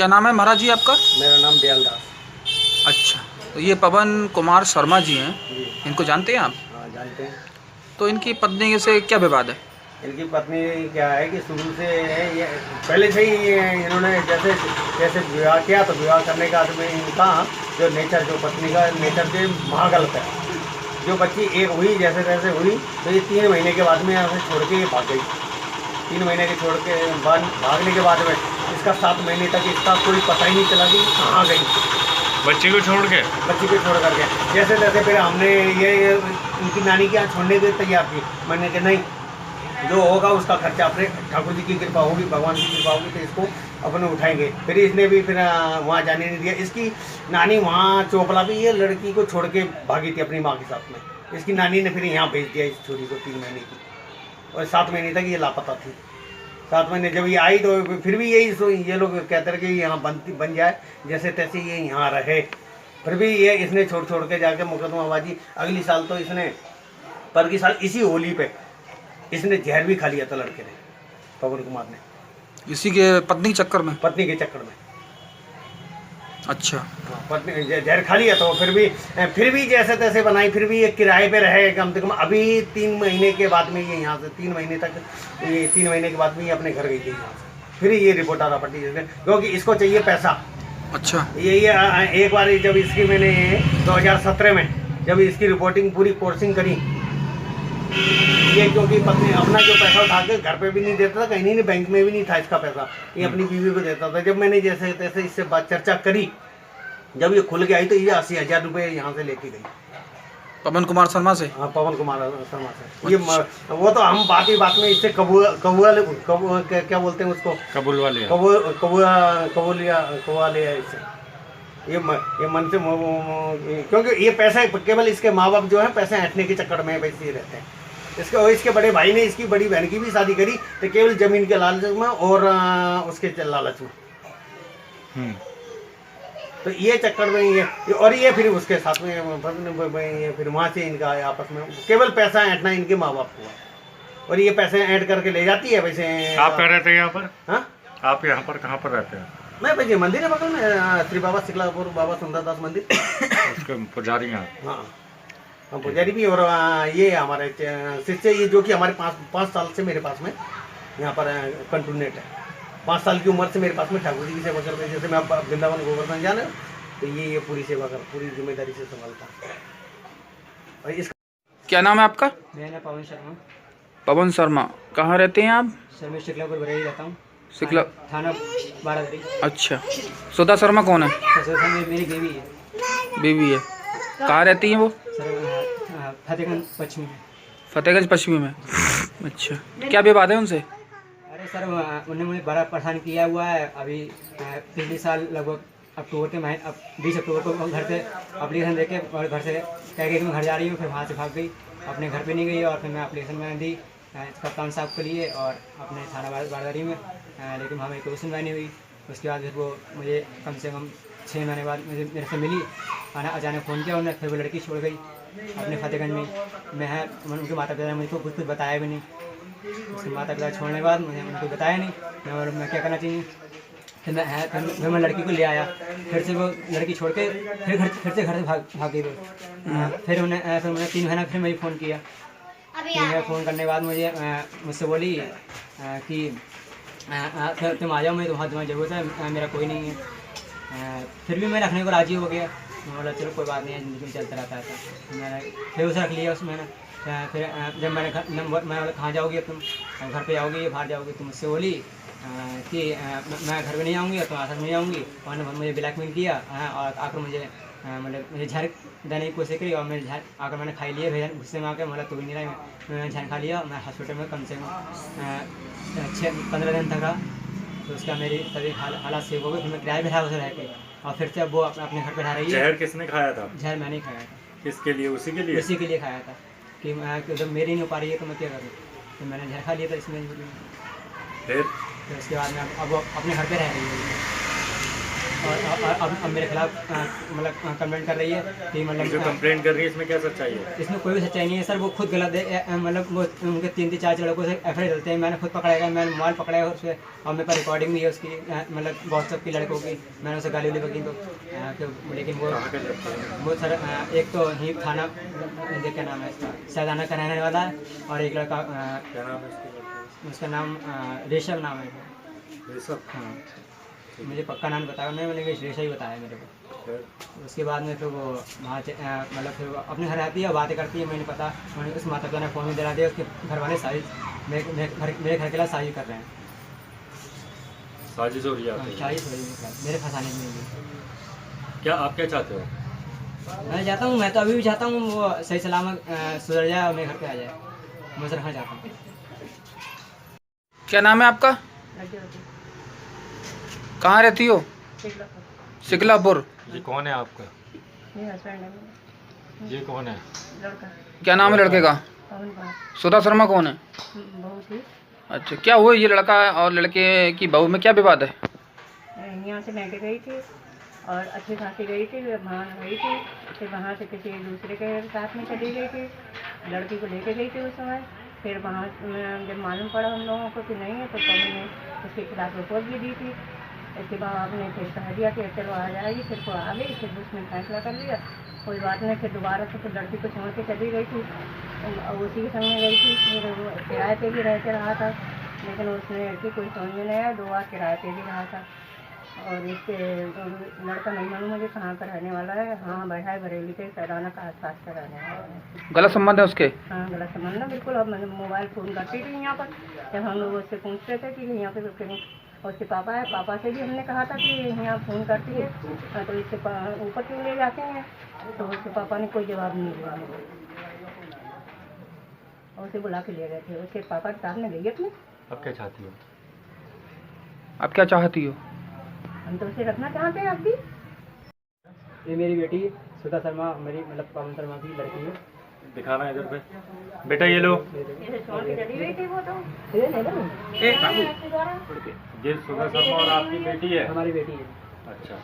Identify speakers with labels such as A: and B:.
A: क्या नाम है महाराज जी आपका?
B: मेरा नाम दयाल दास।
A: अच्छा, तो ये पवन कुमार शर्मा जी हैं,
B: जी
A: इनको जानते हैं आप?
B: हाँ, जानते हैं।
A: तो इनकी पत्नी से क्या विवाद है?
B: इनकी पत्नी क्या है कि शुरू से ये पहले से ही इन्होंने जैसे जैसे विवाह किया तो विवाह करने का बाद में इनका जो नेचर, जो पत्नी का नेचर के महागलत है। जो बच्ची एक हुई जैसे तैसे हुई तो ये 3 महीने के बाद में यहाँ से छोड़ के ये भाग गई। 3 महीने के छोड़ के बाद भागने के बाद में इसका 7 महीने तक इसका कोई पता ही नहीं चला कि कहाँ गई
C: बच्ची को छोड़ के।
B: बच्ची को छोड़ करके जैसे तैसे फिर हमने ये उनकी नानी के यहाँ छोड़ने के तैयार थी। मैंने कहा नहीं, जो होगा उसका खर्चा अपने ठाकुर जी की कृपा होगी, भगवान की कृपा होगी तो इसको अपने उठाएंगे। फिर इसने भी फिर वहाँ जाने नहीं दिया। इसकी नानी वहाँ चोपला भी ये लड़की को छोड़ के भागी थी अपनी माँ के साथ में। इसकी नानी ने फिर यहाँ भेज दिया इस छोरी को 3 महीने की, और 7 महीने तक ये लापता थी। 7 महीने जब ये आई तो फिर भी यही ये लोग कहते रहे कि यहाँ बन जाए जैसे तैसे ये यहाँ रहे। फिर भी ये इसने छोड़ के जाके मुकदमाबाजी। अगली साल तो इसने पर की साल इसी होली पे इसने जहर भी खा लिया था लड़के ने, पवन कुमार ने,
A: इसी के पत्नी के चक्कर में?
B: पत्नी के चक्कर में।
A: अच्छा,
B: हाँ, पत्नी जहर खा लिया तो फिर भी जैसे तैसे बनाई। फिर भी ये किराए पे रहे कम से कम। अभी 3 महीने के बाद में ये यहाँ से 3 महीने तक, ये 3 महीने के बाद में ये अपने घर गई थी यहाँ से। फिर ये रिपोर्ट आ रहा पट्टी क्योंकि इसको चाहिए पैसा।
A: अच्छा,
B: ये एक बार जब इसकी मैंने 2017 में जब इसकी रिपोर्टिंग पूरी कोर्सिंग करी, ये क्योंकि पत्नी अपना जो पैसा उठा के घर पे भी नहीं देता था, कहीं नहीं, बैंक में भी नहीं था इसका पैसा, ये अपनी बीवी को देता था। जब मैंने जैसे तैसे इससे बात चर्चा करी, जब ये खुल के आई तो ये 80,000 रुपये यहाँ से लेके गई
A: पवन कुमार शर्मा से?
B: हाँ, पवन कुमार शर्मा से। ये वो तो हम बात में इससे क्या बोलते हैं उसको, कबूल लिया इससे। ये मन से क्योंकि ये पैसे केवल इसके माँ बाप जो है पैसे ऐंठने के चक्कर में वैसे ही रहते हैं। इसके बड़े भाई ने इसकी बड़ी बहन की भी शादी करी तो केवल जमीन के लालच में और उसके लालच में। तो ये चक्कर में ये फिर उसके साथ में फिर वहाँ से इनका आपस में केवल पैसा ऐंठना इनके माँ बाप को, और ये पैसे ऐंठ करके ले जाती है। वैसे
C: आप कह रहते हैं यहाँ पर?
B: हाँ,
C: आप यहाँ पर कहाँ पर रहते हैं?
B: मैं भाई मंदिर है बगल में, श्री बाबा सिकलापुर बाबा सुंदरदास मंदिर,
C: उसके पुजारी हैं।
B: हाँ, हम पुजारी भी। और ये हमारे शिष्य, ये जो कि हमारे 5 साल से मेरे पास में यहाँ पर कंटिन्यूट है। 5 साल की उम्र से मेरे पास में ठाकुर जी की सेवा करते हैं। जैसे मैं वृंदावन गोवर्धन जाने तो ये पूरी सेवा कर, पूरी जिम्मेदारी से संभालता है। और इसका
A: क्या नाम है आपका?
D: मेरा नाम पवन शर्मा।
A: पवन शर्मा, कहाँ रहते हैं आप?
D: सर मैं शिकलापुर बरेली रहता हूँ,
A: शिकला
D: थाना बारादरी।
A: अच्छा, सुधा शर्मा कौन है?
D: सर मेरी बीवी है।
A: बीवी है, कहाँ रहती हैं वो?
D: सर फतेहगंज पश्चिमी में।
A: फतेहगंज पश्चिमी में। अच्छा, क्या विवाद है उनसे?
D: अरे सर उन्होंने मुझे बड़ा परेशान किया हुआ है। अभी पिछले साल लगभग अक्टूबर के महीने 20 अक्टूबर को घर से अप्लीकेशन देके और घर से कह गई कि मैं घर जा रही हूँ। फिर वहाँ से भाग गई, अपने घर पे नहीं गई। और फिर मैं अप्लीकेशन मैंने दी कप्तान साहब के लिए और अपने थाना बारदारी में, लेकिन हमें कोई सुनवाई नहीं हुई। उसके बाद फिर वो मुझे कम से कम 6 महीने बाद मेरे से मिली। अचानक फ़ोन किया उन्होंने, फिर वो लड़की छोड़ गई अपने फतेहगंज में। मैं उनके माता पिता ने मुझको कुछ बताया भी नहीं। उसके माता पिता छोड़ने के बाद मुझे उनको बताया नहीं मैं क्या करना चाहिए। फिर मैं लड़की को ले आया, फिर से वो लड़की छोड़ के फिर से घर से भाग गई वो। फिर मैंने 3 महीना फिर मुझे फ़ोन किया। 3 महीना फ़ोन करने के बाद मुझसे बोली कि तुम आ जाओ, मैं तुम्हारी ज़रूरत है, मेरा कोई नहीं है। फिर भी मैं रखने को राज़ी हो गया। मैं बोला चलो कोई बात नहीं है, ज़िंदगी में चलता रहता है। तो मैंने फिर उसे रख लिया उसमें। फिर जब मैं बोला कहाँ जाओगी अब तुम, घर पे जाओगी या बाहर जाओगी? तो मुझसे बोली कि मैं घर पे नहीं आऊँगी और तुम आसाम नहीं आऊँगी। उन्होंने मुझे ब्लैकमेल किया और आकर मुझे झड़ देने की कोशिश करी। और मैं झड़ आकर मैंने खाई लिया भैया गुस्से में आकर। मतलब तू भी नहीं रहा, मैंने झड़ खा लिया। मैं हॉस्पिटल में कम से कम 15 दिन तक रहा। तो उसका मेरी तभी हालात सेव हो गए। फिर मैं किराए बैठा उसे रह के, और फिर से अब वो अपने घर पे रह रही है।
C: जहर किसने खाया था?
D: जहर मैंने ही खाया था।
C: किसके लिए? उसी के लिए?
D: उसी के लिए खाया था कि जब मेरी नहीं हो पा रही है तो मैं क्या करूँ। तो मैंने जहर खा लिया था इसमें।
C: फिर
D: उसके बाद में अब अपने घर पे रह रही है। अब मेरे खिलाफ मतलब कंप्लेंट कर रही है कि
C: ये जो
D: मतलब
C: कंप्लेंट कर रही है इसमें क्या सच्चाई है?
D: इसमें कोई भी सच्चाई नहीं है सर। वो खुद गलत है, मतलब वो उनके 3-4 लड़कों से एफ डलते हैं। मैंने खुद पकड़ा है, मैंने मोबाइल पकड़ा है उससे, और मेरे पास रिकॉर्डिंग भी है उसकी, मतलब व्हाट्सएप की लड़कों की। मैंने उसे गाली वाली बकी तो लेकिन वो
C: कहाँ के लड़के हैं?
D: वो सर एक तो ही थाना क्या नाम है इसका, सैदाना का रहने वाला है, और एक लड़का
C: क्या नाम है इसके लड़के
D: उसका नाम रेशम नाम है।
C: का? ये सब।
D: हाँ, मुझे पक्का नाम बताया उन्होंने, मैंने रेशा ही बताया मेरे को।
C: फिर
D: उसके बाद में फिर वो वहाँ से मतलब फिर वो अपने घर आती है, बातें करती है। मैंने पता मैंने उस माता पिता ने फ़ोन में दिला दिया, उसके घर वाले साजिश मेरे घर के लिए साजिश कर रहे हैं।
C: साजिश हो रही है आपकी?
D: साजिश हो रही है मेरे फंसाने के लिए।
C: क्या आप क्या चाहते हो?
D: मैं चाहता हूँ, मैं तो अभी भी चाहता हूँ वो सही सलामत सुधर जाए और मेरे घर पे आ जाए। मैं उसे रखना चाहता हूँ।
A: क्या नाम है आपका? कहाँ रहती हो? शिकलापुर।
C: ये कौन है आपका?
E: मेरे हस्बैंड है।
C: ये कौन है?
E: लड़का
A: क्या नाम है लड़के का?
E: पवन कुमार।
A: सुधा शर्मा कौन है?
E: बहू थी।
A: अच्छा, क्या हुआ ये लड़का और लड़के की बहू में क्या विवाद है?
E: यहाँ से लेके गई थी और अच्छी खासी गई थी, वहाँ गई थी, फिर वहाँ से किसी दूसरे के साथ में चली गई थी। लड़की को लेके गई थी उस समय। फिर वहाँ जब मालूम पड़ा हम लोगों को कि नहीं है, तो पवन ने उसके खिलाफ रिपोर्ट भी दी थी। इसके बाद आपने फिर कह दिया कि चलो आ जाएगी, फिर को आ गई। फिर उसने फैसला कर लिया, कोई बात नहीं। फिर दोबारा से फिर लड़की को छोड़ के चली गई थी, और उसी के संग में गई थी। फिर वो किराए पे भी रह के रहा था, लेकिन उसने लड़की कोई समझ में नहीं आया। 2 बार किराए पे भी रहा था। और इसके लड़का नहीं मालूम मुझे कहाँ का रहने वाला है। हाँ, बैठा है बरेली के सैदाना का आसपास का रहने वाला है।
A: गलत संबंध है उसके?
E: हाँ, गलत संबंध ना बिल्कुल। अब मैंने मोबाइल फ़ोन करती थी यहाँ पर, जब हम लोग उससे पूछते थे कि यहाँ पे फिर उसके पापा है, पापा से भी हमने कहा था कि यहाँ फ़ोन करती है तो इससे ऊपर क्यों ले जाते हैं, तो उसके पापा ने कोई जवाब नहीं दिया मुझे, और उसे बुला के ले गए थे। उसके पापा के सामने गई अपने।
C: अब क्या चाहती हो?
A: आप क्या चाहती हो?
E: हम तो उसे रखना चाहते हैं अब भी।
D: ये मेरी बेटी सुधा शर्मा, मेरी मतलब पवन शर्मा की लड़की है।
C: दिखाना इधर पे। बेटा ये लो।
E: इसे छोड़ के चली गई थी वो तो।
C: ये सुधा शर्मा और आपकी बेटी है?
D: हमारी बेटी है।
C: अच्छा।